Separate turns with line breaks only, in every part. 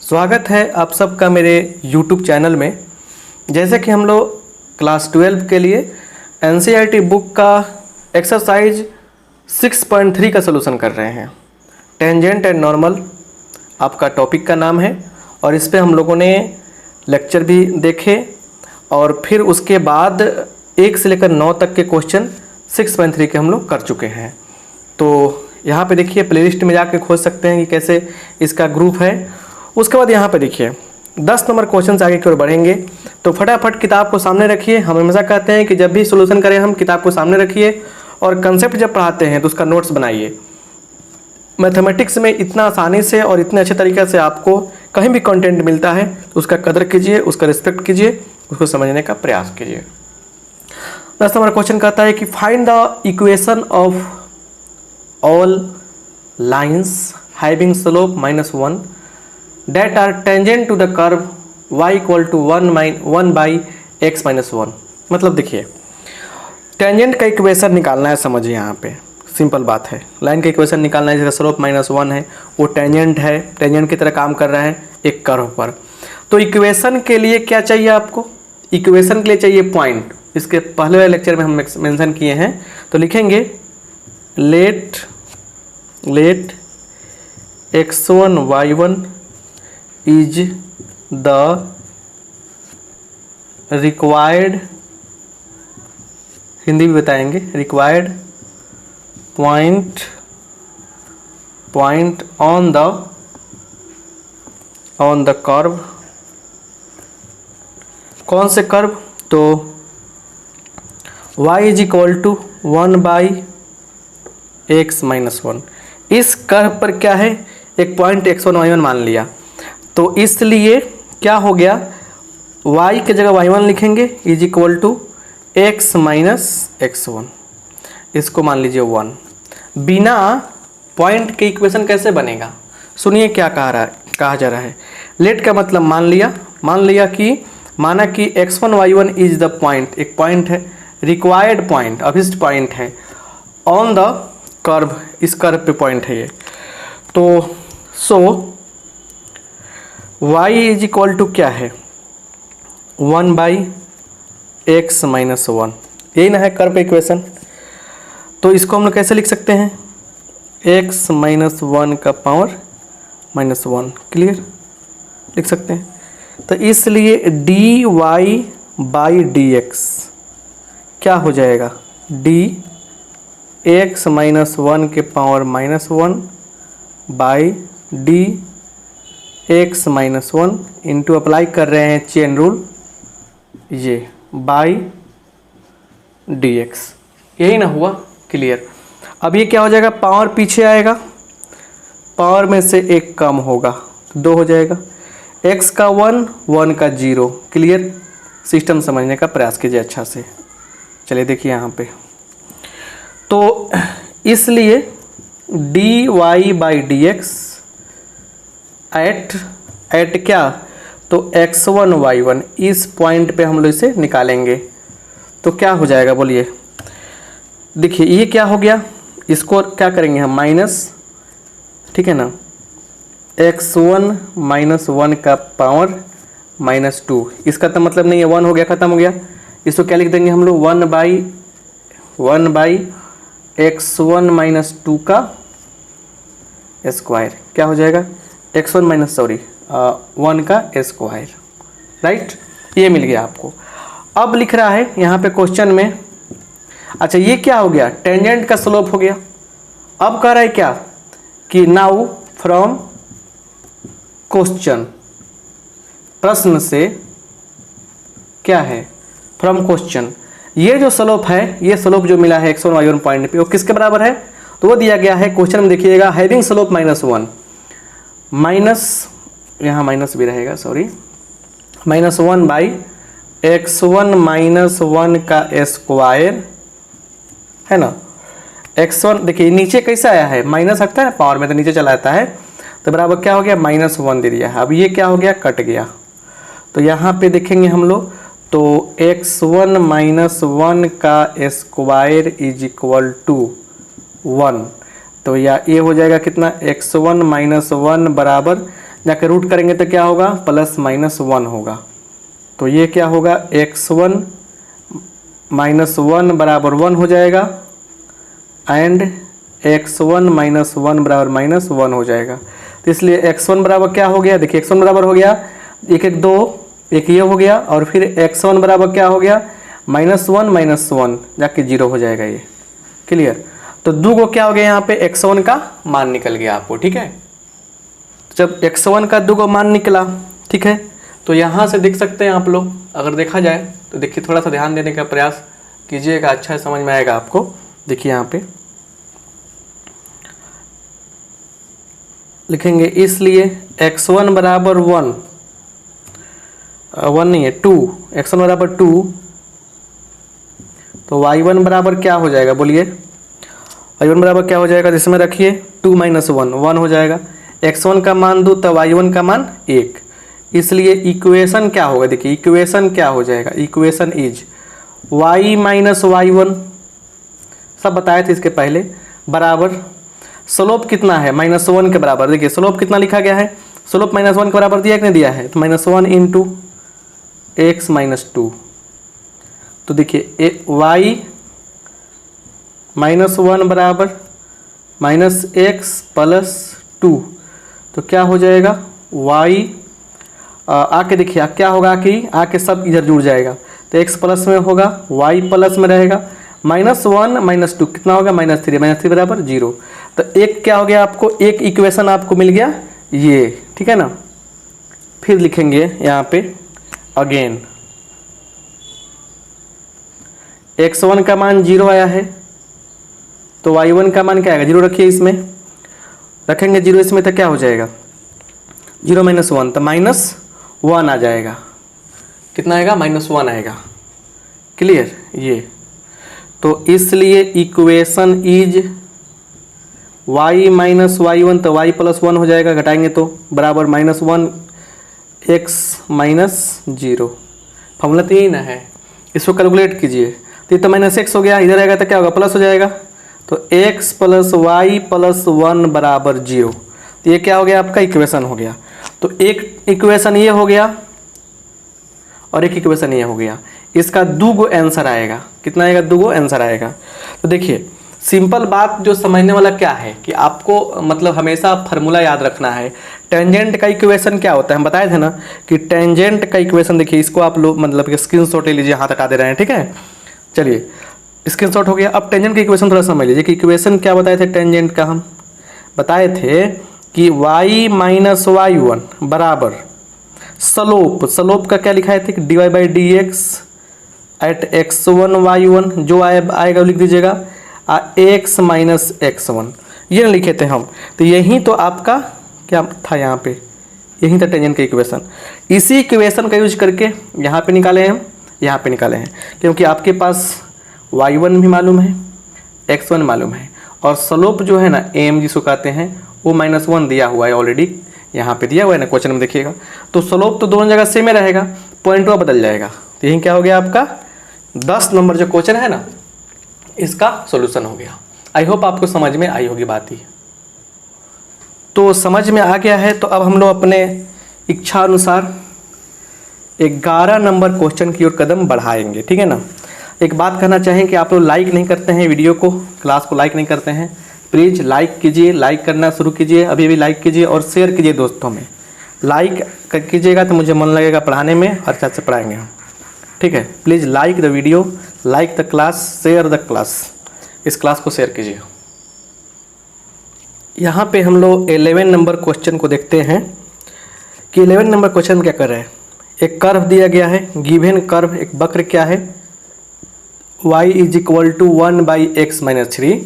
स्वागत है आप सबका मेरे YouTube चैनल में। जैसे कि हम लोग क्लास 12 के लिए NCERT बुक का एक्सरसाइज 6.3 का सलूशन कर रहे हैं। टेंजेंट एंड नॉर्मल आपका टॉपिक का नाम है और इस पे हम लोगों ने लेक्चर भी देखे और फिर उसके बाद 1 से लेकर 9 तक के क्वेश्चन 6.3 के हम लोग कर चुके हैं। तो यहाँ पे देखिए प्लेलिस्ट में जाके खोज सकते हैं कि कैसे इसका ग्रुप है। उसके बाद यहाँ पे देखिए 10 नंबर क्वेश्चन आगे की ओर बढ़ेंगे। तो फटाफट किताब को सामने रखिए। हम हमेशा कहते हैं कि जब भी सॉल्यूशन करें हम किताब को सामने रखिए और कंसेप्ट जब पढ़ाते हैं तो उसका नोट्स बनाइए। मैथमेटिक्स में इतना आसानी से और इतने अच्छे तरीके से आपको कहीं भी कंटेंट मिलता है तो उसका कदर कीजिए, उसका रिस्पेक्ट कीजिए, उसको समझने का प्रयास कीजिए। 10 नंबर क्वेश्चन कहता है कि find the equation of all lines having slope -1 that are tangent to the curve y equal to 1 by x minus 1। मतलब देखिए टेंजेंट का इक्वेशन निकालना है। समझिए यहाँ पे सिंपल बात है। लाइन का इक्वेशन निकालना है जिसका स्लोप -1 है, वो टेंजेंट है, टेंजेंट की तरह काम कर रहा है एक कर्व पर। तो इक्वेशन के लिए क्या चाहिए आपको? इक्वेशन के लिए चाहिए पॉइंट। इसके पहले वाले लेक्चर में हम मेंशन किए हैं। तो लिखेंगे let x1 y1 is the required, Hindi भी बताएंगे, required point on the curve। कौन से कर्व? तो y is equal to 1 by x minus 1। इस कर्व पर क्या है? एक पॉइंट x1 y1 मान लिया। तो इसलिए क्या हो गया, y के जगह y1 लिखेंगे is equal to x minus x1। इसको मान लीजिए 1। बिना पॉइंट के इक्वेशन कैसे बनेगा? सुनिए क्या कहा जा रहा है। लेट का मतलब मान लिया कि माना कि x1 y1 is the point, एक पॉइंट है, रिक्वायर्ड पॉइंट, अभिष्ट पॉइंट है ऑन द कर्व, इस कर्व पे पॉइंट है ये। तो y इज इक्वल टू क्या है? 1 बाई x माइनस 1, यही ना है कर्व पे इक्वेशन। तो इसको हम लोग कैसे लिख सकते हैं? x माइनस 1 का पावर -1, क्लियर लिख सकते हैं। तो इसलिए dy बाई dx क्या हो जाएगा? dx माइनस 1 के power -1 by dx minus 1 into apply कर रहे हैं चेन रूल, ये बाई dx, यही ना हुआ, क्लियर। अब ये क्या हो जाएगा? पावर पीछे आएगा, पावर में से एक कम होगा तो 2 हो जाएगा। x का 1 का 0, क्लियर। सिस्टम समझने का प्रयास कीजिए अच्छा से। चलिए देखिए यहाँ पे, तो इसलिए dy बाई dx एट क्या? तो x1 y1 इस पॉइंट पे हम लोग इसे निकालेंगे तो क्या हो जाएगा बोलिए? देखिए ये क्या हो गया, इसको क्या करेंगे हम? माइनस, ठीक है ना, x1 -1 का पावर -2। इसका तो मतलब नहीं है, 1 हो गया, ख़त्म हो गया। इसको क्या लिख देंगे हम लोग? 1 बाई x1 -2 का स्क्वायर। क्या हो जाएगा? x1 1 का स्क्वायर, राइट। ये मिल गया आपको। अब लिख रहा है यहाँ पे क्वेश्चन में, अच्छा ये क्या हो गया? टेंजेंट का स्लोप हो गया। अब कह रहा है क्या कि नाउ फ्रॉम क्वेश्चन, प्रश्न से क्या है? फ्रॉम क्वेश्चन, ये जो स्लोप है, ये स्लोप जो मिला है x1 y1 पॉइंट पे, वो किसके बराबर है? तो वो दिया गया है क्वेश्चन में, देखिएगा हैविंग स्लोप -1 माइनस, यहाँ माइनस भी रहेगा, सॉरी, -1 बाई x1 -1 का स्क्वायर, है ना। x1 देखिए नीचे कैसा आया है, माइनस हटता है पावर में तो नीचे चला आता है, तो बराबर क्या हो गया? -1 दे दिया है। अब ये क्या हो गया? कट गया। तो यहाँ पे देखेंगे हम लोग, तो x1 -1 का स्क्वायर इज इक्वल टू 1। तो या ये हो जाएगा कितना? x1 -1 बराबर जाके रूट करेंगे तो क्या होगा, प्लस माइनस 1 होगा। तो ये क्या होगा, x1 माइनस 1 बराबर 1 हो जाएगा एंड x1 माइनस 1 बराबर माइनस 1 हो जाएगा। तो इसलिए x1 बराबर क्या हो गया, देखिए x1 बराबर हो गया 1 1 2, एक ये हो गया, और फिर x1 बराबर क्या हो गया, -1 जाके 0 हो जाएगा ये। क्लियर। तो दो को क्या हो गया, यहाँ पे x1 का मान निकल गया आपको। ठीक है, जब x1 का दो को मान निकला, ठीक है, तो यहाँ से देख सकते हैं आप लोग, अगर देखा जाए तो देखिए थोड़ा सा ध्यान देने का प्रयास कीजिएगा, अच्छा समझ में आएगा आपको। देखिए यहाँ पे लिखेंगे, इसलिए x1 बराबर 1 नहीं है 2, x1 बराबर 2, तो y1 बराबर क्या हो जाएगा, बोलिए y1 बराबर क्या हो जाएगा, जिसमें रखिए 2 माइनस 1 हो जाएगा। x1 का मान दो तो y1 का मान 1, इसलिए इक्वेशन क्या होगा, देखिए इक्वेशन क्या हो जाएगा, equation is y minus y1, सब बताए थे इसके पहले, बराबर स्लोप कितना है, -1 के बराबर। देखिए स्लोप कितना लिखा गया है, स्लोप -1 के बराबर दिया कि नहीं दिया है, तो -1 इंटू x माइनस 2। तो देखिए y -1 बराबर -x प्लस 2, तो क्या हो जाएगा y, आके देखिए क्या होगा कि आके सब इधर जुड़ जाएगा, तो x प्लस में होगा, y प्लस में रहेगा, -1 -2 कितना होगा, -3 बराबर 0। तो एक क्या हो गया आपको, एक इक्वेशन आपको मिल गया ये। ठीक है ना, फिर लिखेंगे यहाँ पे अगेन x1 का मान 0 आया है, तो y1 का मान क्या आएगा, 0 रखिए, इसमें रखेंगे 0 इसमें, तो क्या हो जाएगा 0 माइनस 1, तो -1 आ जाएगा। कितना आएगा, -1 आएगा। क्लियर ये। तो इसलिए equation is y minus y1, तो y प्लस 1 हो जाएगा, घटाएंगे तो बराबर -1 x माइनस 0। फॉर्मूला 3 है, इसको कैलकुलेट कीजिए, तो ये तो -x हो गया, इधर आएगा तो क्या होगा, प्लस हो जाएगा, तो x प्लस y प्लस 1 बराबर 0। तो ये क्या हो गया, आपका इक्वेशन हो गया। तो एक इक्वेशन ये हो गया और एक इक्वेशन ये हो गया, इसका दो आंसर आएगा। कितना आएगा, दो आंसर आएगा। तो देखिए सिंपल बात जो समझने वाला क्या है कि आपको मतलब हमेशा फार्मूला याद रखना है। टेंजेंट का इक्वेशन क्या होता है, हम बताए थे ना कि टेंजेंट का इक्वेशन, देखिए इसको आप लोग मतलब कि स्क्रीनशॉट ले लीजिए, हाथ हटा दे रहे हैं। ठीक है, चलिए स्क्रीनशॉट हो गया। अब टेंजेंट का इक्वेशन थोड़ा समझ लीजिए कि इक्वेशन क्या बताए थे टेंजेंट का, हम बताए थे कि y माइनस y1 बराबर स्लोप का क्या लिखा है थे, dy by d x at x1 y1, जो आएगा लिख दीजिएगा x माइनस x1, ये ना लिखे थे हम। तो यही तो आपका क्या था, यहाँ पे यही था टेंजेंट का इक्वेशन। इसी इक्वेशन का यूज करके यहाँ पे निकाले हैं, हम यहाँ पे निकाले हैं, क्योंकि आपके पास y1 भी मालूम है, x1 मालूम है, और स्लोप जो है ना m जिसको कहते हैं वो -1 दिया हुआ है ऑलरेडी, यहाँ पे दिया हुआ है ना क्वेश्चन में देखिएगा। तो स्लोप तो दोनों जगह सेम ही रहेगा, पॉइंट बदल जाएगा। तो यही क्या हो गया आपका 10 नंबर जो क्वेश्चन है ना, इसका सॉल्यूशन हो गया। आई होप आपको समझ में आई होगी बात ही। तो समझ में आ गया है, तो अब हम लोग अपने इच्छा अनुसार 11 नंबर क्वेश्चन की ओर कदम बढ़ाएंगे। ठीक है ना। एक बात कहना चाहें कि आप लोग लाइक नहीं करते हैं वीडियो को, क्लास को लाइक नहीं करते हैं, प्लीज़ लाइक कीजिए, लाइक करना शुरू कीजिए, अभी भी लाइक कीजिए और शेयर कीजिए दोस्तों में। लाइक कीजिएगा तो मुझे मन लगेगा पढ़ाने में और अच्छा से पढ़ाएंगे हम। ठीक है, please like the video, like the class, share the class, इस क्लास को शेयर कीजिए। यहाँ पे हम लोग 11 नंबर क्वेश्चन को देखते हैं कि 11 नंबर क्वेश्चन क्या कर रहे हैं। एक कर्व दिया गया है, गिवन कर्व, एक वक्र क्या है, y is equal to 1/x minus 3,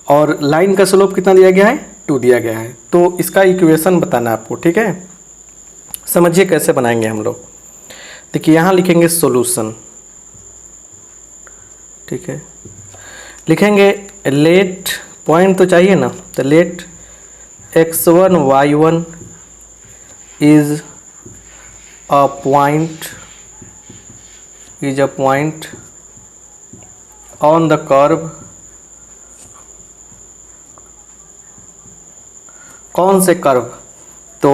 और लाइन का स्लोप कितना दिया गया है, 2 दिया गया है। तो इसका इक्वेशन बताना आपको। ठीक है, समझिए कैसे बनाएंगे हम लोग। देखिए यहाँ लिखेंगे सॉल्यूशन। ठीक है, लिखेंगे लेट, पॉइंट तो चाहिए ना, तो let x1 y1 is a point on the curve, कौन से कर्व, तो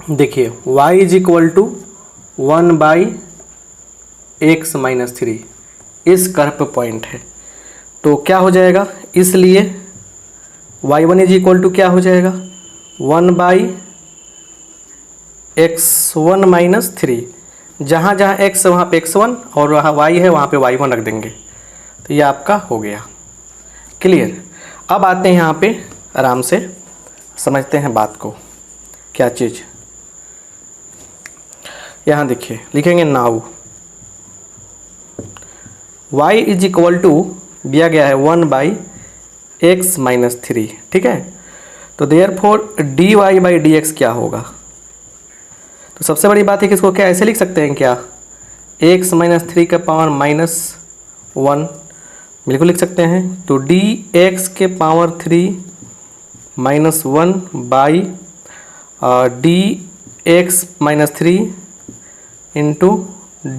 देखिए y is equal to 1/x-3 इस कर्व पे पॉइंट है, तो क्या हो जाएगा, इसलिए y1 इज इक्वल टू क्या हो जाएगा 1/x1-3, जहाँ जहाँ x है वहाँ पे x1 और वहाँ y है वहाँ पे y1 रख देंगे, तो ये आपका हो गया क्लियर। अब आते हैं यहाँ पे आराम से समझते हैं बात को, क्या चीज़ यहाँ देखिए लिखेंगे now y is equal to दिया गया है 1/x-3, ठीक है। तो देयरफॉर dy/dx क्या होगा, तो सबसे बड़ी बात है कि इसको क्या ऐसे लिख सकते हैं क्या, x-3 का पावर -1, बिल्कुल लिख सकते हैं। तो dx के power 3 -1 by dx-3 into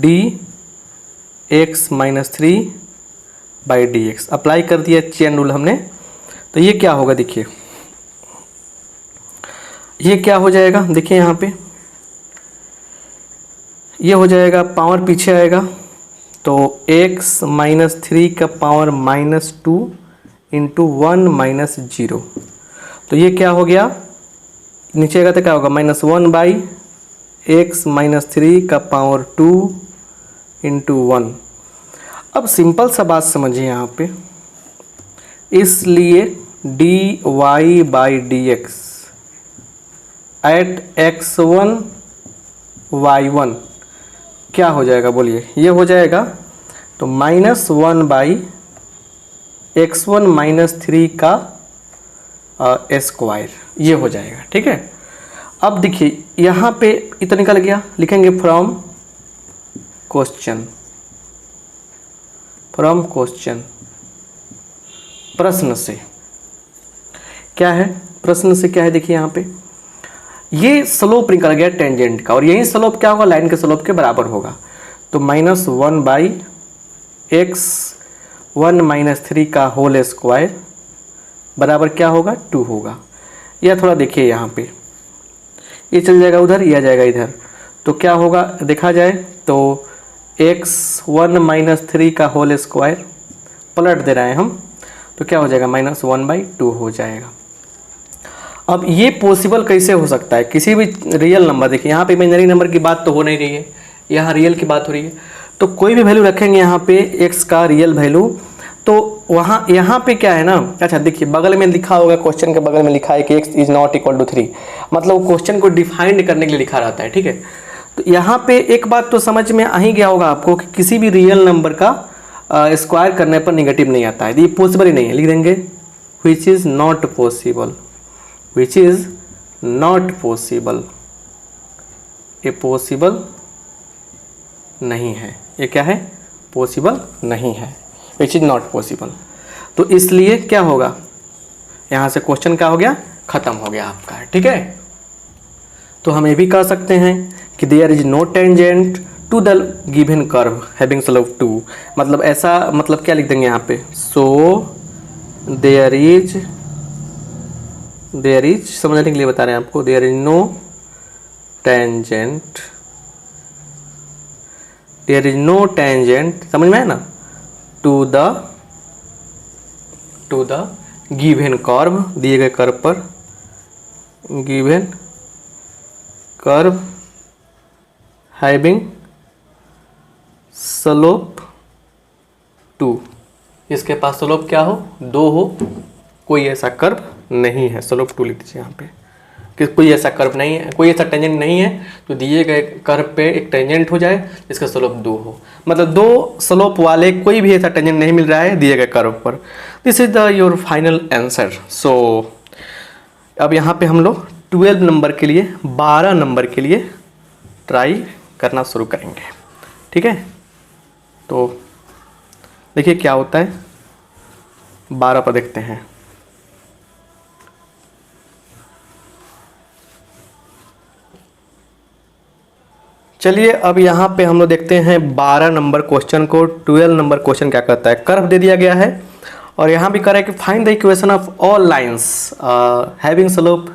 dx-3/dx apply कर दिया चेन रूल हमने। तो ये क्या होगा, देखिए ये क्या हो जाएगा, देखिए यहाँ पे ये हो जाएगा, पावर पीछे आएगा तो x-3 का पावर -2 इंटू 1 -0, तो ये क्या हो गया, नीचे आएगा तो क्या होगा -1/x-3 का पावर 2 इंटू 1। अब सिंपल सा बात समझिए यहाँ पे, इसलिए dy/dx एट x1 y1 क्या हो जाएगा बोलिए, ये हो जाएगा तो -1/x1-3 का स्क्वायर, ये हो जाएगा, ठीक है। अब देखिए यहाँ पे इतना निकल गया, लिखेंगे फ्रॉम क्वेश्चन, प्रश्न से क्या है, प्रश्न से क्या है, देखिए यहाँ पे ये स्लोप निकल गया टेंजेंट का, और यही स्लोप क्या होगा, लाइन के स्लोप के बराबर होगा। तो -1/x1-3 का होल स्क्वायर बराबर क्या होगा 2 होगा। यह थोड़ा देखिए यहाँ पे, ये चल जाएगा उधर, यह जाएगा इधर, तो क्या होगा देखा जाए तो x1-3 का होल स्क्वायर पलट दे रहे हैं हम, तो क्या हो जाएगा -1/2 हो जाएगा। अब ये पॉसिबल कैसे हो सकता है, किसी भी रियल नंबर, देखिए यहाँ पे इमेजिनरी नंबर की बात तो हो नहीं रही है, यहाँ रियल की बात हो रही है, तो कोई भी वैल्यू रखेंगे यहाँ पे x का रियल वैल्यू, तो वहाँ यहाँ पे क्या है ना, अच्छा देखिए बगल में लिखा होगा, क्वेश्चन के बगल में लिखा है कि x is not equal to 3, मतलब क्वेश्चन को डिफाइंड करने के लिए लिखा रहता है, ठीक है। तो यहाँ पे एक बात तो समझ में आ ही गया होगा आपको कि किसी भी रियल नंबर का स्क्वायर करने पर निगेटिव नहीं आता है, ये पॉसिबल ही नहीं है, लिख देंगे which is not possible, which is not possible, ये पॉसिबल नहीं है, ये क्या है, पॉसिबल नहीं है, विच इज़ नॉट पॉसिबल। तो इसलिए क्या होगा, यहाँ से क्वेश्चन क्या हो गया, ख़त्म हो गया आपका, ठीक है। तो हम ये भी कह सकते हैं कि there is no tangent to the given curve having slope 2, मतलब ऐसा, मतलब क्या लिख देंगे यहाँ पे, सो देयर इज समझने के लिए बता रहे हैं आपको, there is no tangent, there is no tangent, समझ में है ना, टू द गिवन कर्व, दिए गए कर्व पर, गिवन कर्व हैविंग स्लोप 2, इसके पास स्लोप क्या हो, 2 हो, कोई ऐसा कर्व नहीं है, स्लोप 2 लिख दीजिए यहाँ पे, कि कोई ऐसा कर्व नहीं है, कोई ऐसा टेंजेंट नहीं है, तो दिए गए कर्व पे एक टेंजेंट हो जाए जिसका स्लोप 2 हो, मतलब 2 स्लोप वाले कोई भी ऐसा टेंजेंट नहीं मिल रहा है दिए गए कर्व पर। This is the your final answer. So अब यहाँ पे हम लोग 12 नंबर के लिए, 12 नंबर के लिए ट्राई करना शुरू करेंगे, ठीक है। तो देखिए क्या होता है, 12 पर देखते हैं। चलिए अब यहाँ पे हम लोग देखते हैं 12 नंबर क्वेश्चन को। 12 नंबर क्वेश्चन क्या करता है, कर्व दे दिया गया है और यहाँ भी कह रहा है कि find the equation of all lines having slope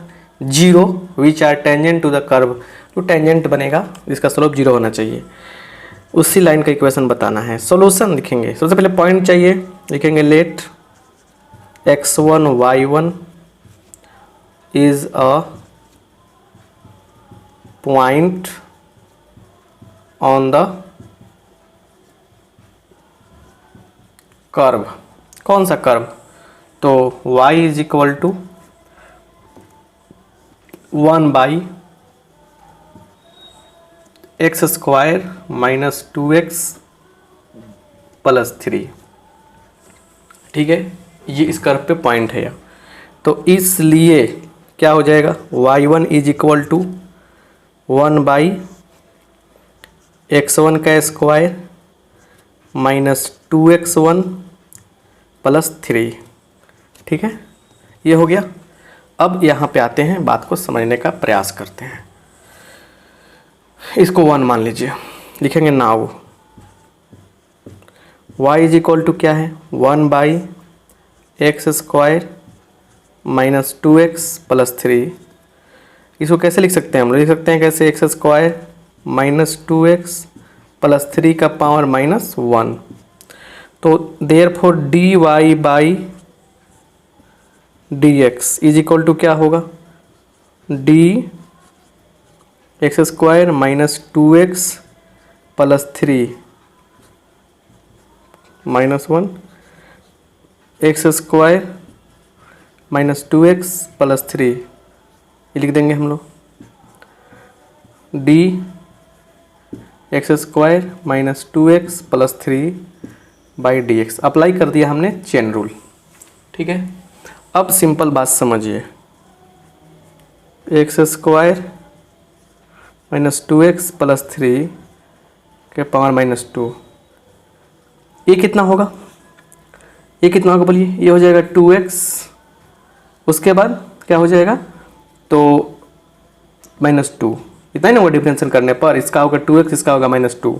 zero which are tangent to the curve, तो टेंजेंट बनेगा जिसका स्लोप जीरो होना चाहिए, उसी लाइन का इक्वेशन बताना है। सॉल्यूशन लिखेंगे, सबसे पहले पॉइंट चाहिए, लिखेंगे let x1 y1 is a point on the curve. कौन सा कर्व? तो y is equal to 1 by x square minus 2x plus 3। ठीक है, ये इस कर्व पे पॉइंट है। तो इसलिए क्या हो जाएगा, y1 is equal to 1 by x1 का स्क्वायर माइनस 2x1 प्लस 3। ठीक है, ये हो गया। अब यहाँ पे आते हैं, बात को समझने का प्रयास करते हैं। इसको 1 मान लीजिए, लिखेंगे now y is equal to क्या है, 1 by x square minus 2x plus 3। इसको कैसे लिख सकते हैं हम लोग? लिख सकते हैं कैसे, x square minus 2x plus 3 का पावर माइनस 1। तो therefore dy by dx is equal to क्या होगा, d x square minus 2x plus 3 minus 1 x square minus 2x plus 3, ये लिख देंगे हम लोग, d x square minus 2x plus 3 by d x. Apply कर दिया हमने चेन रूल। ठीक है, अब सिंपल बात समझिए, x square minus 2x plus 3 के पावर माइनस 2, ये कितना होगा, ये कितना होगा बोलिए, ये हो जाएगा 2x, उसके बाद क्या हो जाएगा, तो माइनस 2, इतना ही ना वो डिफरेंशियल करने पर, इसका होगा 2x, इसका होगा माइनस 2।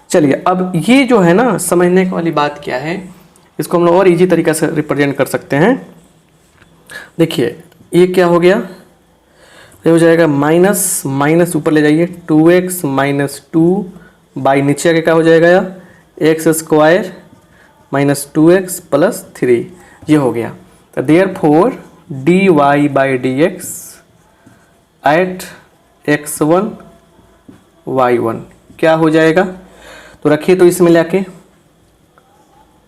चलिए, अब ये जो है ना, समझने वाली बात क्या है, इसको हम लोग और इजी तरीके से रिप्रेजेंट कर सकते हैं। देखिए, ये क्या हो गया, ये हो जाएगा माइनस माइनस ऊपर ले जाइए, 2x माइनस 2 बाई नीचे आगे क्या हो जाएगा, x square minus 2x plus 3, ये हो गया। तो therefore d y by d x at x1 y1 क्या हो जाएगा, तो रखिए, तो इसमें लाके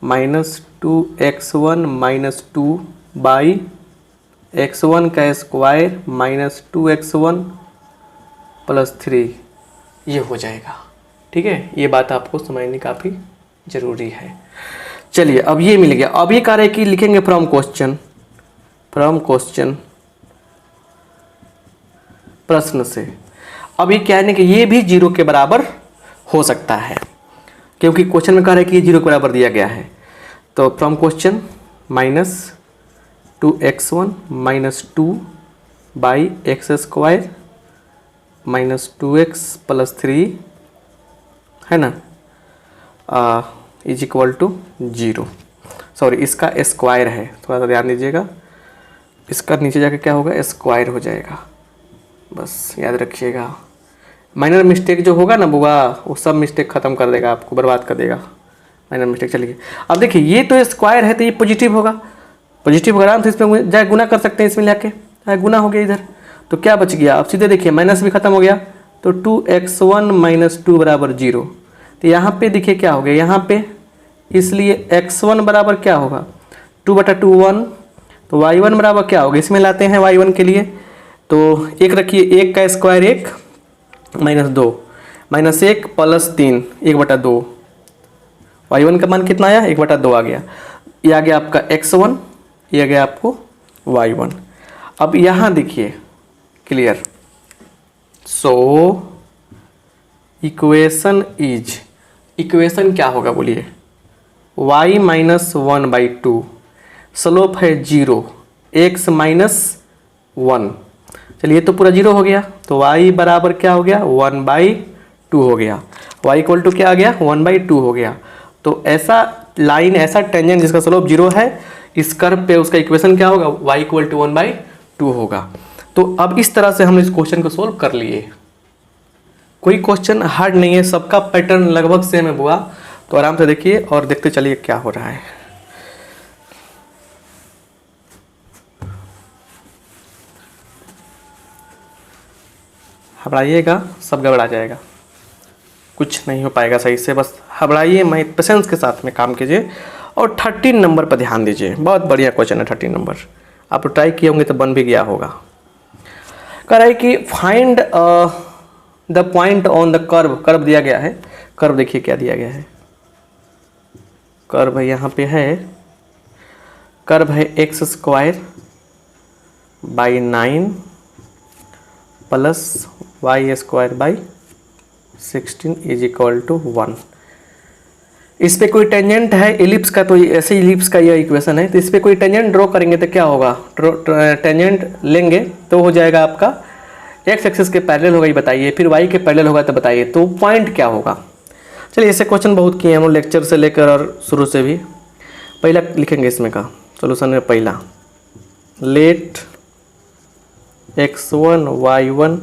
minus 2x1 minus 2 by x1 का स्क्वायर माइनस 2x1 प्लस 3, ये हो जाएगा। ठीक है, ये बात आपको समझनी काफ़ी ज़रूरी है। चलिए, अब ये मिल गया। अब ये कह रहे हैं कि लिखेंगे फ्रॉम क्वेश्चन, प्रश्न से। अब ये क्या है कि ये भी 0 के बराबर हो सकता है, क्योंकि क्वेश्चन में कह रहा है कि ये 0 के बराबर दिया गया है। तो from question minus 2x1 minus 2 by x square minus 2x plus 3 है ना, इज इक्वल टू 0। सॉरी, इसका स्क्वायर है, थोड़ा सा ध्यान दीजिएगा, इसका नीचे जाके क्या होगा, स्क्वायर हो जाएगा। बस याद रखिएगा, माइनर मिस्टेक जो होगा ना बुआ, वो सब मिस्टेक ख़त्म कर देगा, आपको बर्बाद कर देगा माइनर मिस्टेक। चलिए, अब देखिए, ये तो स्क्वायर है, तो ये पॉजिटिव होगा, पॉजिटिव होगा ना, तो इसमें जाए गुना कर सकते हैं, इसमें लाके गुना हो गया इधर, तो क्या बच गया, अब सीधे देखिए माइनस भी खत्म हो गया, तो 2x1 माइनस 2 बराबर 0। तो यहाँ पे देखिए क्या हो गया, यहाँ पे इसलिए x1 बराबर क्या होगा, 2/2 1, तो y1 बराबर क्या होगा, इसमें लाते हैं y1 के लिए, तो एक रखिए, 1 का square 1 minus 2 minus 1 plus 3 1/2, y1 का मान कितना आया, 1/2 आ गया। ये आ गया आपका x1, ये आ गया आपको y1। अब यहाँ देखिए clear, so equation is, equation क्या होगा बोलिए, y माइनस 1/2, स्लोप है 0, x माइनस 1। चलिए, तो पूरा 0 हो गया, तो y बराबर क्या हो गया, 1/2 हो गया, y इक्वल टू क्या आ गया, 1/2 हो गया। तो ऐसा लाइन, ऐसा टेंजेंट जिसका स्लोप 0 है, इस कर्व पे उसका इक्वेशन क्या होगा, y इक्वल टू 1/2 होगा। तो अब इस तरह से हम इस क्वेश्चन को सोल्व कर लिए। कोई क्वेश्चन हार्ड नहीं है, सबका पैटर्न लगभग सेम है बुआ। तो आराम से देखिए और देखते चलिए क्या हो रहा है। घबराइएगा, सब गड़बड़ा जाएगा, कुछ नहीं हो पाएगा सही से। बस घबराइए, मैं पेशेंस के साथ में काम कीजिए और 13 नंबर पर ध्यान दीजिए। बहुत बढ़िया क्वेश्चन है 13 नंबर, आप ट्राई किए होंगे तो बन भी गया होगा। कह रहा है कि find the point on the curve. Curve दिया गया है, कर्व देखिए क्या दिया गया है। कर्व यहाँ पे है, कर्व है x square by 9 plus y square by 16 is equal to 1। इस पे कोई टेंजेंट है इलिप्स का, तो ऐसे इलिप्स का यह इक्वेशन है। तो इस पे कोई टेंजेंट ड्रॉ करेंगे तो क्या होगा, टेंजेंट लेंगे तो हो जाएगा आपका एक्स एक्सिस के पैरेलल होगा, ये बताइए। फिर वाई के पैरेलल होगा तो बताइए, तो पॉइंट क्या होगा। चलिए ऐसे क्वेश्चन बहुत किए हम लोग लेक्चर से लेकर और शुरू से भी। पहला लिखेंगे इसमें का सोल्यूशन में, पहला let x1 y1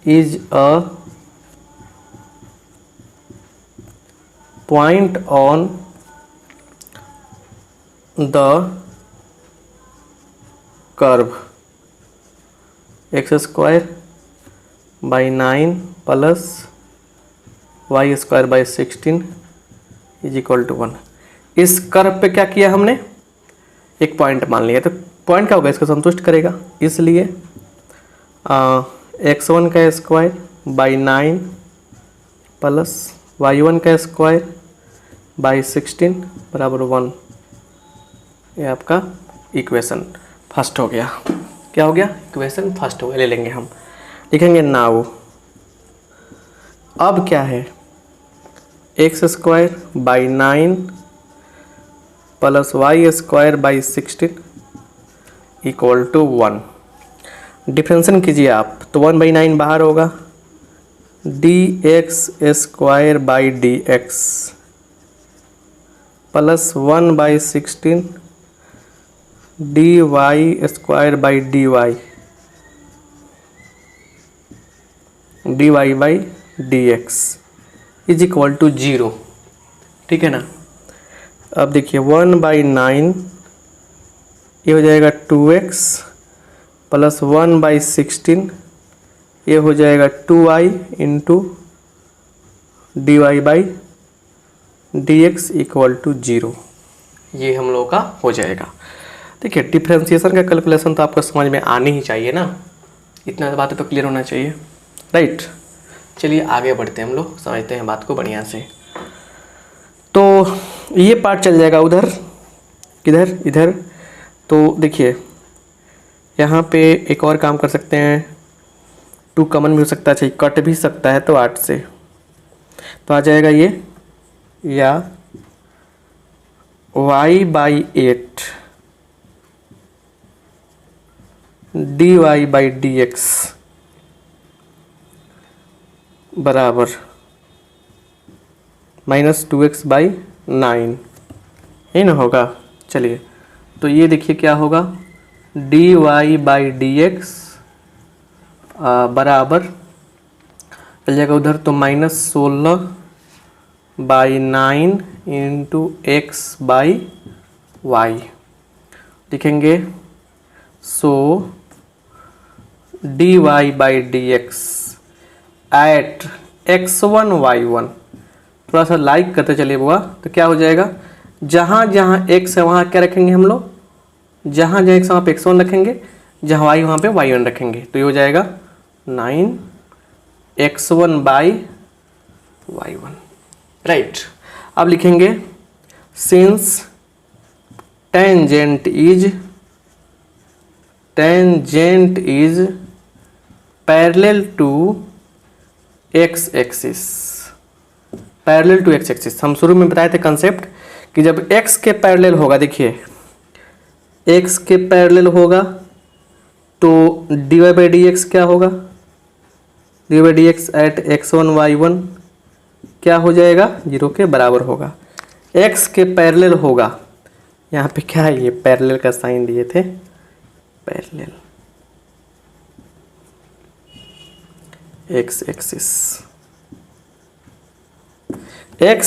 is a point on the curve x square by 9 plus y square by 16 is equal to 1। इस कर्व पे क्या किया हमने, एक पॉइंट मान लिया। तो पॉइंट क्या होगा, इसको संतुष्ट करेगा, इसलिए x1 का स्क्वायर बाई 9 प्लस y1 का स्क्वायर बाई 16 बराबर 1। ये आपका इक्वेशन फर्स्ट हो गया। क्या हो गया, इक्वेशन फर्स्ट हो गया। ले लेंगे हम, लिखेंगे नाउ। अब क्या है, x square by 9 plus y square by 16 equal to 1। Differentiation कीजिए आप, तो 1/9 बाहर होगा, d x square by d x plus 1/16 d y square by d y by d x is equal to 0। ठीक है ना। अब देखिए 1/9 ये हो जाएगा 2x प्लस 1/16 ये हो जाएगा 2y into d y by d x equal to 0। ये हम लोगों का हो जाएगा। देखिए डिफ्रेंशिएशन का कैलकुलेशन तो आपको समझ में आनी ही चाहिए ना, इतना बातें तो क्लियर होना चाहिए, राइट। चलिए आगे बढ़ते हैं, हम लोग समझते हैं बात को बढ़िया से। तो ये पार्ट चल जाएगा उधर, किधर, इधर। तो देखिए यहाँ पे एक और काम कर सकते हैं, 2 कॉमन भी हो सकता है, कट भी सकता है, तो 8 से तो आ जाएगा ये, या y/8 dy/dx बराबर -2x/9, यही ना होगा। चलिए तो ये देखिए क्या होगा, dy/dx बराबर चल जाएगा उधर, तो -16/9 इंटू x/y लिखेंगे। सो dy/dx एट x1 y1, थोड़ा सा लाइक करते चलिए बुआ, तो क्या हो जाएगा, जहाँ जहाँ x है वहाँ क्या रखेंगे हम लोग, जहाँ जहाँ x वहाँ पे x1 रखेंगे, जहाँ y वहाँ पे y1 रखेंगे। तो ये हो जाएगा 9x1/y1, राइट। अब लिखेंगे since tangent is parallel to x axis. Parallel to x axis हम शुरू में बताए थे कंसेप्ट कि जब x के पैरेलल होगा, देखिए x के पैरेलल होगा तो dy/dx क्या होगा, dy/dx एट x1 y1 क्या हो जाएगा, 0 के बराबर होगा। x के पैरेलल होगा, यहाँ पे क्या है, ये पैरेलल का साइन दिए थे, पैरेलल एक्स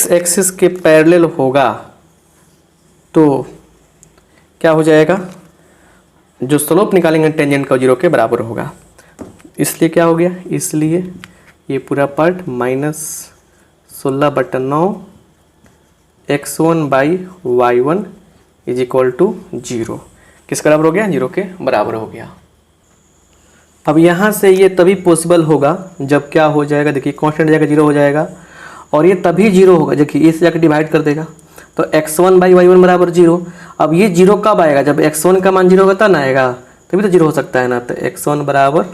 एक्सिस के पैरेलल होगा तो क्या हो जाएगा, जो स्लोप निकालेंगे टेंजेंट का 0 के बराबर होगा। इसलिए क्या हो गया, इसलिए ये पूरा पार्ट -16/9 x1/y1 = 0 किस बराबर हो गया, 0 के बराबर हो गया। अब यहाँ से ये तभी पॉसिबल होगा जब क्या हो जाएगा, देखिए कांस्टेंट जाकर 0 हो जाएगा और ये तभी 0 होगा, देखिए इसे जाकर डिवाइड कर देगा तो x1/y1 बराबर 0। अब ये 0 कब आएगा, जब x1 का मान 0 होगा तब ना आएगा, तभी तो 0 हो सकता है ना। तो x1 बराबर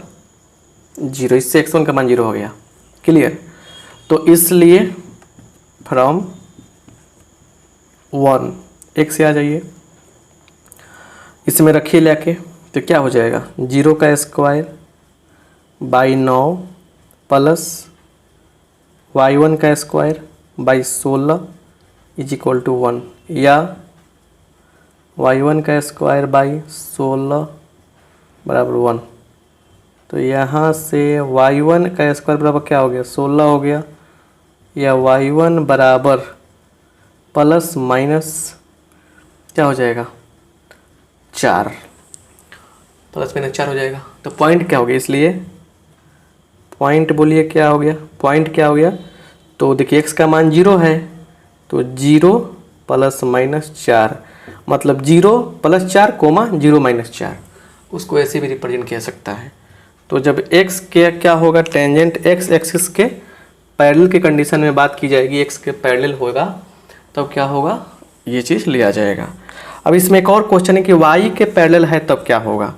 0, इससे x1 का मान 0 हो गया। क्लियर। तो इसलिए फ्रॉम 1 एक से आ जाइए, इसमें रखिए लेके, तो क्या हो जाएगा 0 का स्क्वायर बाई 9 प्लस y1 का स्क्वायर बाई 16 = 1 या y1 का स्क्वायर बाई 16 बराबर 1। तो यहाँ से y1 का स्क्वायर बराबर क्या हो गया, 16 हो गया, या y1 बराबर प्लस माइनस क्या हो जाएगा 4, प्लस माइनस 4 हो जाएगा। तो पॉइंट क्या हो गया, इसलिए पॉइंट बोलिए क्या हो गया, पॉइंट क्या हो गया, तो देखिए x का मान 0 है तो 0 + -4 मतलब 0 + 4, 0 - 4, उसको ऐसे भी रिप्रेजेंट किया सकता है। तो जब x के क्या होगा, टेंजेंट x एक्सिस के पैरेलल की कंडीशन में बात की जाएगी, x के पैरेलल होगा तब क्या होगा, ये चीज़ लिया जाएगा। अब इसमें एक और क्वेश्चन है कि y के पैरेलल है तब क्या होगा,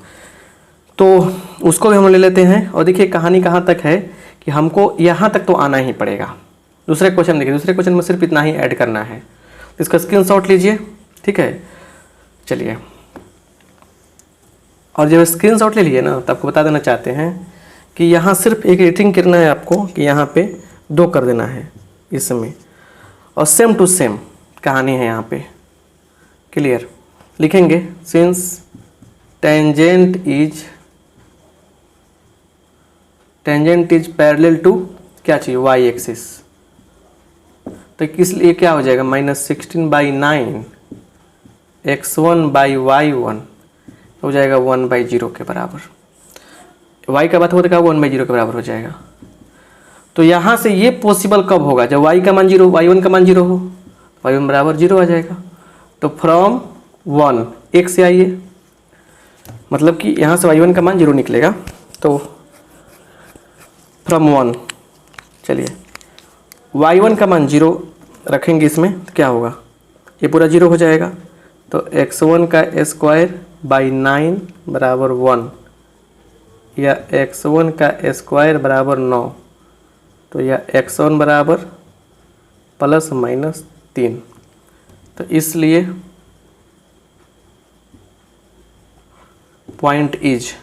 तो उसको भी हम ले लेते हैं। और देखिए कहानी कहाँ तक है कि हमको यहाँ तक तो आना ही पड़ेगा। दूसरे क्वेश्चन देखिए, दूसरे क्वेश्चन में सिर्फ इतना ही ऐड करना है, इसका स्क्रीनशॉट लीजिए, ठीक है। चलिए, और जब स्क्रीनशॉट ले लिए ना तो आपको बता देना चाहते हैं कि यहाँ सिर्फ एक एडिटिंग करना है आपको कि यहाँ पे 2 कर देना है इसमें, और सेम टू सेम कहानी है यहाँ पे। क्लियर। लिखेंगे since tangent is parallel to क्या चाहिए, y एक्सिस, तो किस लिए क्या हो जाएगा -16/9 x1/y1 हो जाएगा 1/0 के बराबर। y का बात हो तो क्या 1/0 के बराबर हो जाएगा। तो यहाँ से ये पॉसिबल कब होगा, जब y का मान 0, y1 का मान 0 हो, y1 बराबर 0 आ जाएगा। तो फ्रॉम 1 एक से आइए, मतलब कि यहाँ से y1 का मान 0 निकलेगा। तो फ्रॉम 1 चलिए y1 का मान 0 रखेंगे इसमें, तो क्या होगा, ये पूरा 0 हो जाएगा। तो x1 का स्क्वायर बाई 9 बराबर 1 या x1 का स्क्वायर बराबर 9, तो या x1 बराबर ±3। तो इसलिए पॉइंट इज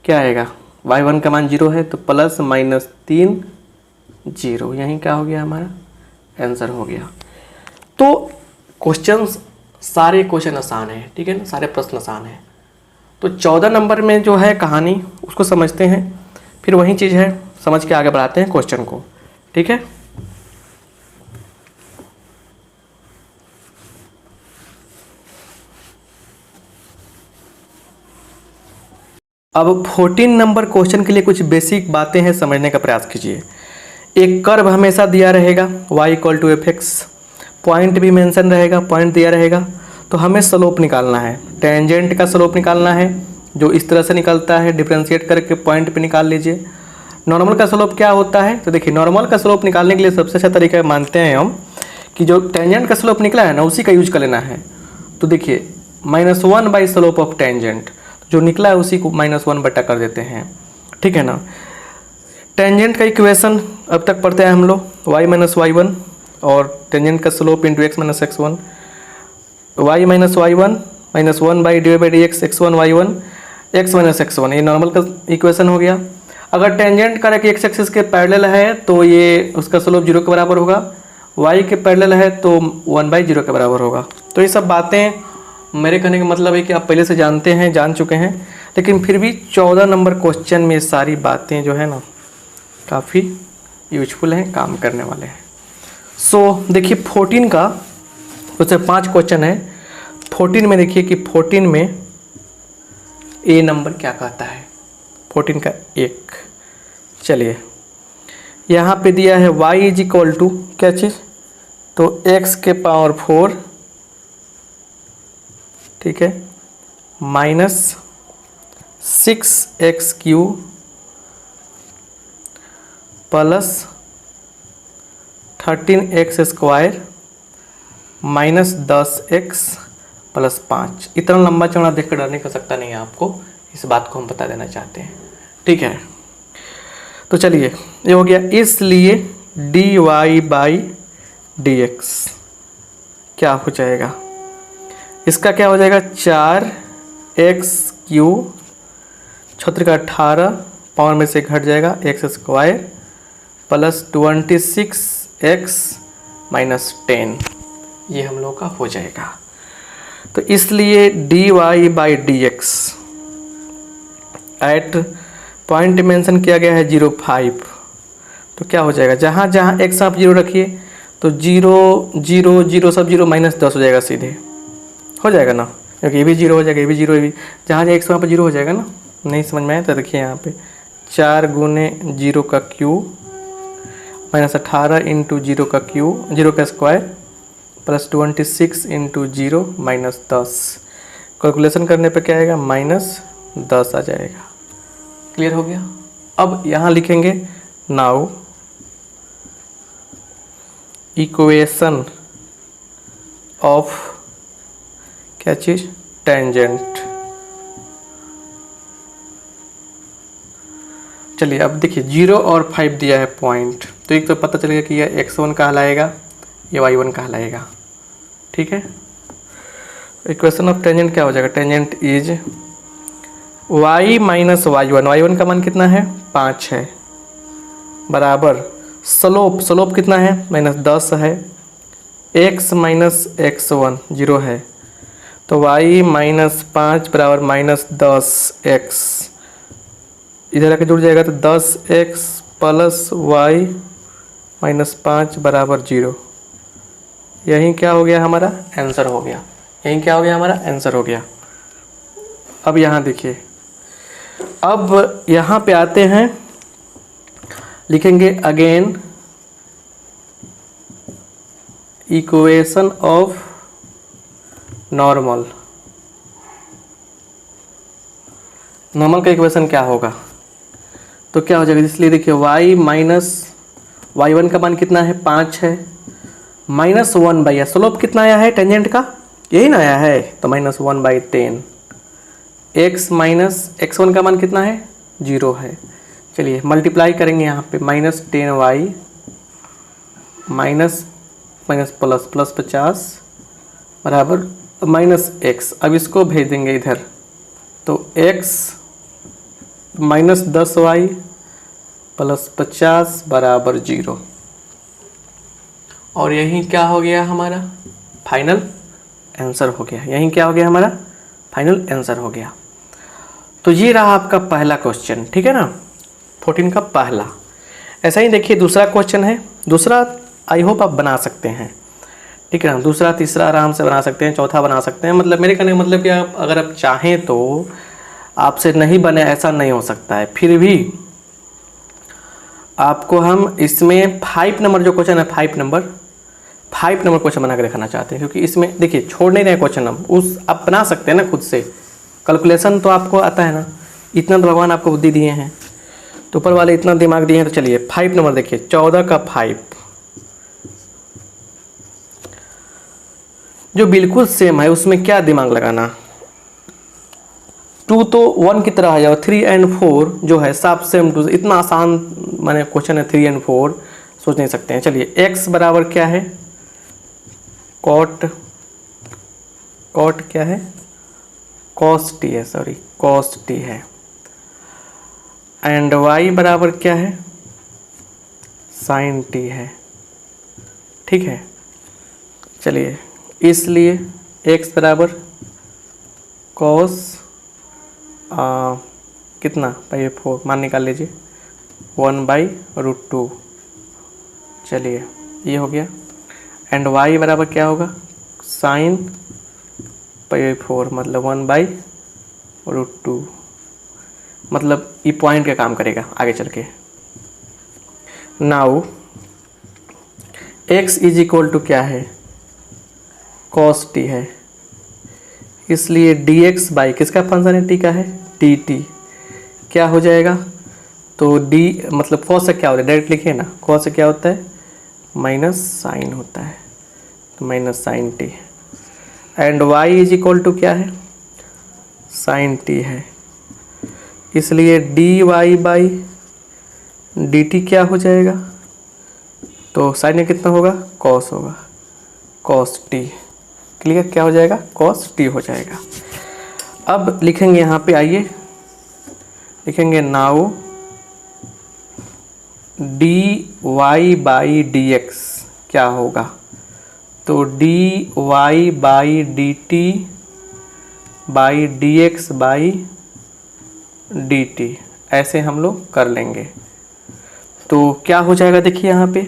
क्या आएगा, y1 का मान 0 है तो +-3 0, यहीं क्या हो गया, हमारा आंसर हो गया। तो क्वेश्चंस सारे क्वेश्चन आसान है, ठीक है ना, सारे प्रश्न आसान है। तो 14 नंबर में जो है कहानी उसको समझते हैं, फिर वही चीज़ है, समझ के आगे बढ़ाते हैं क्वेश्चन को, ठीक है। अब 14 नंबर क्वेश्चन के लिए कुछ बेसिक बातें हैं, समझने का प्रयास कीजिए। एक कर्व हमेशा दिया रहेगा y = f(x), पॉइंट भी मेंशन रहेगा, पॉइंट दिया रहेगा, तो हमें स्लोप निकालना है, टेंजेंट का स्लोप निकालना है, जो इस तरह से निकलता है, डिफरेंशिएट करके पॉइंट पे निकाल लीजिए। नॉर्मल का स्लोप क्या होता है, तो देखिए नॉर्मल का स्लोप निकालने के लिए सबसे अच्छा तरीका मानते हैं हम कि जो टेंजेंट का स्लोप निकला है ना उसी का यूज कर लेना है। तो देखिए -1 स्लोप ऑफ टेंजेंट जो निकला है उसी को -1 कर देते हैं, ठीक है ना। टेंजेंट का इक्वेशन अब तक पढ़ते हैं हम लोग, y - y1 और टेंजेंट का slope into x - x1, y - y1 -1/dx x1 y1 x - x1, ये नॉर्मल का इक्वेशन हो गया। अगर टेंजेंट का कि x एक्सिस के पैरेलल है तो ये उसका स्लोप 0 के बराबर होगा, y के पैरेलल है तो 1/0 के बराबर होगा। तो ये सब बातें मेरे कहने का मतलब है कि आप पहले से जानते हैं, जान चुके हैं, लेकिन फिर भी 14 नंबर क्वेश्चन में सारी बातें जो है ना काफ़ी यूजफुल हैं, काम करने वाले हैं। सो देखिए 14 का उससे 5 क्वेश्चन है। 14 में देखिए कि 14 में ए नंबर क्या कहता है, 14 का 1। चलिए यहाँ पे दिया है y इज इक्वल टू क्या चीज़, तो x के पावर 4, ठीक है, minus 6x³ plus 13x² minus 10x plus 5। इतना लंबा चौड़ा देख कर डर नहीं कर सकता नहीं है आपको, इस बात को हम बता देना चाहते हैं, ठीक है। तो चलिए ये हो गया, इसलिए dy/dx क्या हो जाएगा, इसका क्या हो जाएगा 4x³ 6 का 18 पावर में से घट जाएगा x² प्लस 26x माइनस 10, ये हम लोग का हो जाएगा। तो इसलिए dy/dx एट पॉइंट मेंशन किया गया है 0.5, तो क्या हो जाएगा, जहाँ जहाँ x आप 0 रखिए तो 0 0 0 सब 0 माइनस 10 हो जाएगा, सीधे हो जाएगा ना, क्योंकि ये भी 0 हो जाएगा, ये भी 0, ये भी जहाँ जहाँ x वहाँ पर 0 हो जाएगा ना। नहीं समझ में आया तो देखिए यहाँ पे 4 गुने 0 का क्यूब माइनस 18 इंटू 0 का क्यूब 0 का square plus 26 into 0 minus 10, calculation करने पे क्या आएगा -10 आ जाएगा। क्लियर हो गया। अब यहाँ लिखेंगे नाउ इक्वेशन ऑफ क्या चीज़, टेंजेंट। चलिए अब देखिए 0 और 5 दिया है पॉइंट, तो एक तो पता चलेगा कि यह x1 कहलाएगा, ये y1 कहलाएगा, ठीक है। इक्वेशन ऑफ टेंजेंट क्या हो जाएगा, tangent is y minus y1, y1 का मान कितना है 5 है, बराबर स्लोप, स्लोप कितना है -10 है, x माइनस x1 0 है, तो y माइनस 5 बराबर -10x, इधर आके जुड़ जाएगा तो 10x प्लस y माइनस 5 बराबर 0। यही क्या हो गया हमारा आंसर हो गया, यही क्या हो गया हमारा आंसर हो गया। अब यहाँ देखिए, अब यहाँ पे आते हैं, लिखेंगे again equation of normal. Normal का इक्वेशन क्या होगा, तो क्या हो जाएगा, इसलिए देखिए y माइनस y1 का मान कितना है 5 है, -1/, स्लोप कितना आया है टेंजेंट का, यही ना आया है, तो -1/10, x माइनस x1 का मान कितना है 0 है। चलिए मल्टीप्लाई करेंगे यहाँ पे -10y minus minus plus plus 50 बराबर -x। अब इसको भेज देंगे इधर, तो x -10y प्लस 50 बराबर 0, और यही क्या हो गया हमारा फाइनल आंसर हो गया, यही क्या हो गया हमारा फाइनल आंसर हो गया। तो ये रहा आपका पहला क्वेश्चन, ठीक है ना, 14 का पहला। ऐसा ही देखिए दूसरा क्वेश्चन है, दूसरा आई होप आप बना सकते हैं, ठीक है ना, दूसरा तीसरा आराम से बना सकते हैं, चौथा बना सकते हैं, मतलब मेरे कहने का मतलब कि आप अगर आप चाहें तो आपसे नहीं बने ऐसा नहीं हो सकता है, फिर भी आपको हम इसमें 5 नंबर जो क्वेश्चन है 5 नंबर क्वेश्चन बना के दिखाना चाहते हैं, क्योंकि इसमें देखिए छोड़ नहीं रहे क्वेश्चन, हम उस आप बना सकते हैं ना खुद से, कैलकुलेशन तो आपको आता है ना, इतना तो भगवान आपको बुद्धि दिए हैं, तो ऊपर वाले इतना दिमाग दिए हैं। तो चलिए 5 नंबर देखिए, 14 का 5 जो बिल्कुल सेम है, उसमें क्या दिमाग लगाना, 2 तो 1 की तरह आ जाओ, 3 एंड 4 जो है सब सेम टू, इतना आसान मैंने क्वेश्चन है, 3 एंड 4 सोच नहीं सकते हैं। चलिए x बराबर क्या है, कॉट क्या है, cos t है, सॉरी cos t है, एंड y बराबर क्या है sin t है, ठीक है। चलिए इसलिए x बराबर cos कितना 4 मान निकाल लीजिए, 1/√2। चलिए ये हो गया। एंड y बराबर क्या होगा, sin π/4 मतलब 1/√2। मतलब ये पॉइंट का काम करेगा आगे चल के। Now x is equal to क्या है, cos t है, इसलिए dx बाई किसका फंक्शन है, t का है, dt क्या हो जाएगा। तो d मतलब cos से क्या होता है, डायरेक्ट लिखिए ना, cos से क्या होता है, माइनस साइन होता है, तो minus sine t. And y is equal to क्या है, साइन t है, इसलिए dy बाई dt क्या हो जाएगा, तो साइन में कितना होगा, cos होगा, cos t। क्लियर, क्या हो जाएगा, cos t हो जाएगा। अब लिखेंगे यहाँ पे, आइए लिखेंगे नाउ dy बाई dx क्या होगा, तो dy by dt by dx by dt ऐसे हम लोग कर लेंगे। तो क्या हो जाएगा, देखिए यहाँ पे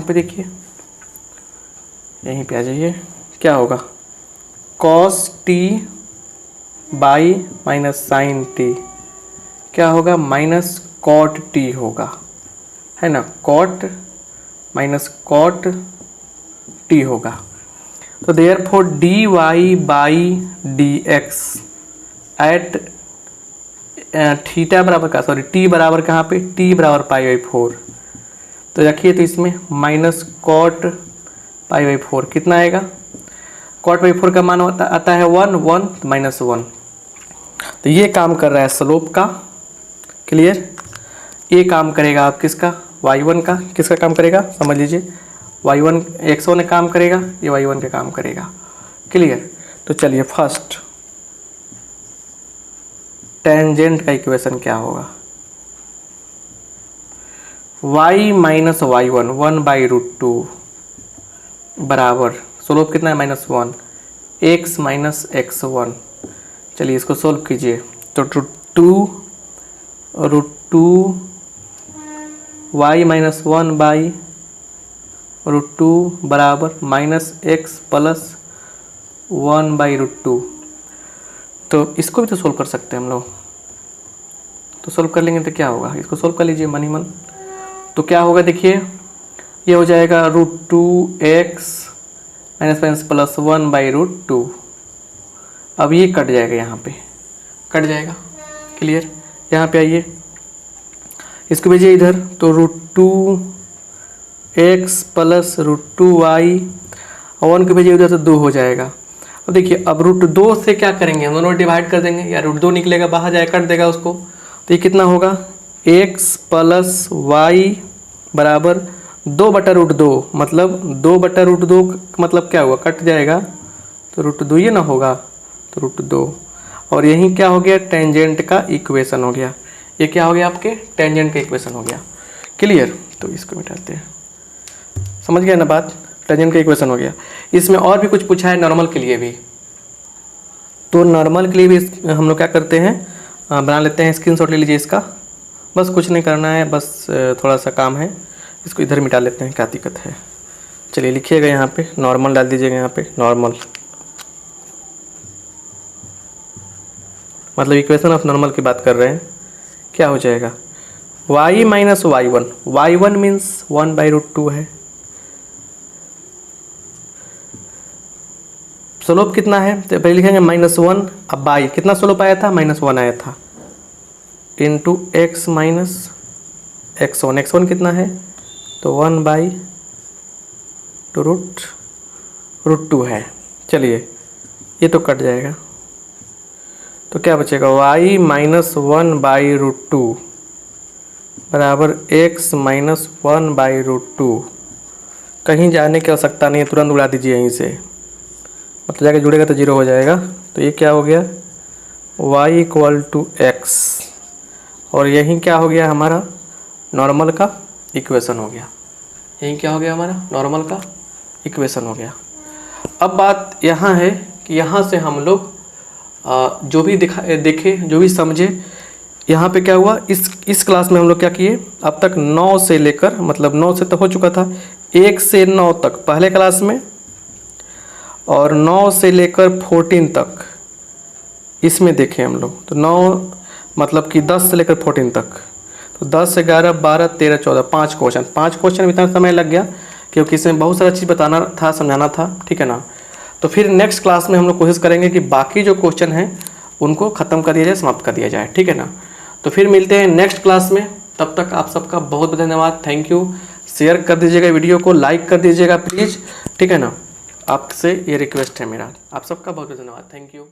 देखिए, यहीं पे आ जाइए, क्या होगा, cos t by minus sine t क्या होगा, माइनस cot t होगा, है ना, cot माइनस cot t होगा। तो therefore dy by dx at theta बराबर का, सॉरी t बराबर कहाँ पे, t बराबर π/4, तो रखिए, तो इसमें माइनस cot π/4 कितना आएगा, cot π/4 का मान आता है 1 माइनस 1। तो ये काम कर रहा है स्लोप का, क्लियर। ये काम करेगा आप किसका, y1 का, किसका काम करेगा, समझ लीजिए, y1 x1 ने काम करेगा, ये y1 का काम करेगा, क्लियर। तो चलिए फर्स्ट टेंजेंट का इक्वेशन क्या होगा, y माइनस y1 1/√2 बराबर स्लोप कितना है, -1, x माइनस x1। चलिए इसको सोल्व कीजिए, तो √2 y माइनस 1/√2 बराबर -x प्लस 1/√2। तो इसको भी तो सोल्व कर सकते हैं हम लोग, तो सोल्व कर लेंगे तो क्या होगा, इसको सोल्व कर लीजिए मन ही मन। तो क्या होगा, देखिए ये हो जाएगा √2x माइनस प्लस 1/√2। अब ये कट जाएगा, यहाँ पे कट जाएगा, क्लियर। यहाँ पे आइए, इसको भेजिए इधर, तो √2x प्लस √2y और 1 को भेजिए उधर, तो 2 हो जाएगा। अब देखिए, अब √2 से क्या करेंगे, हम दोनों डिवाइड कर देंगे, या √2 निकलेगा बाहर जाएगा, कट देगा उसको, तो ये कितना होगा, x प्लस y बराबर 2/√2, मतलब 2/√2 मतलब क्या हुआ, कट जाएगा, तो √2 ये ना होगा, तो √2। और यही क्या हो गया, टेंजेंट का इक्वेशन हो गया। ये क्या हो गया, आपके टेंजेंट का इक्वेशन हो गया, क्लियर। तो इसको मिटाते हैं, समझ गया ना बात, टेंजेंट का इक्वेशन हो गया। इसमें और भी कुछ पूछा है नॉर्मल के लिए भी, तो नॉर्मल के लिए भी हम लोग क्या करते हैं, बना लेते हैं, स्क्रीनशॉट ले लीजिए इसका, बस कुछ नहीं करना है, बस थोड़ा सा काम है, इसको इधर मिटा लेते हैं, क्या दिक्कत है। चलिए लिखिएगा, यहाँ पे नॉर्मल डाल दीजिएगा, यहाँ पे नॉर्मल मतलब इक्वेशन ऑफ नॉर्मल की बात कर रहे हैं। क्या हो जाएगा, y माइनस y1 मीन्स 1/√2 है, स्लोप कितना है, तो पहले लिखेंगे -1, अब बाई कितना स्लोप आया था, -1 आया था, इंटू x माइनस x1 कितना है, तो 1/√2 है। चलिए ये तो कट जाएगा, तो क्या बचेगा, y माइनस 1/√2 बराबर x माइनस 1/√2। कहीं जाने की आवश्यकता नहीं है, तुरंत उड़ा दीजिए यहीं से, मतलब जाके जुड़ेगा तो 0 हो जाएगा। तो ये क्या हो गया, y इक्वल टू x, और यहीं क्या हो गया, हमारा नॉर्मल का इक्वेशन हो गया, यहीं क्या हो गया, हमारा नॉर्मल का इक्वेशन हो गया। अब बात यहाँ है कि यहाँ से हम लोग जो भी देखे, जो भी समझे, यहाँ पे क्या हुआ, इस क्लास में हम लोग क्या किए, अब तक 9 से लेकर, मतलब 9 से तो हो चुका था, 1 से 9 तक पहले क्लास में, और 9 से लेकर 14 तक इसमें देखे हम लोग। तो 9 मतलब कि 10 से लेकर 14 तक, तो 10, 11, 12, 13, 14, 5 क्वेश्चन में इतना समय लग गया क्योंकि इसमें बहुत सारा चीज़ बताना था, समझाना था, ठीक है ना। तो फिर नेक्स्ट क्लास में हम लोग कोशिश करेंगे कि बाकी जो क्वेश्चन हैं उनको ख़त्म कर दिया जाए, समाप्त कर दिया जाए, ठीक है ना। तो फिर मिलते हैं नेक्स्ट क्लास में, तब तक आप सबका बहुत बहुत धन्यवाद, थैंक यू। शेयर कर दीजिएगा वीडियो को, लाइक कर दीजिएगा प्लीज़, ठीक है ना। आपसे ये रिक्वेस्ट है मेरा, आप सबका बहुत बहुत धन्यवाद, थैंक यू।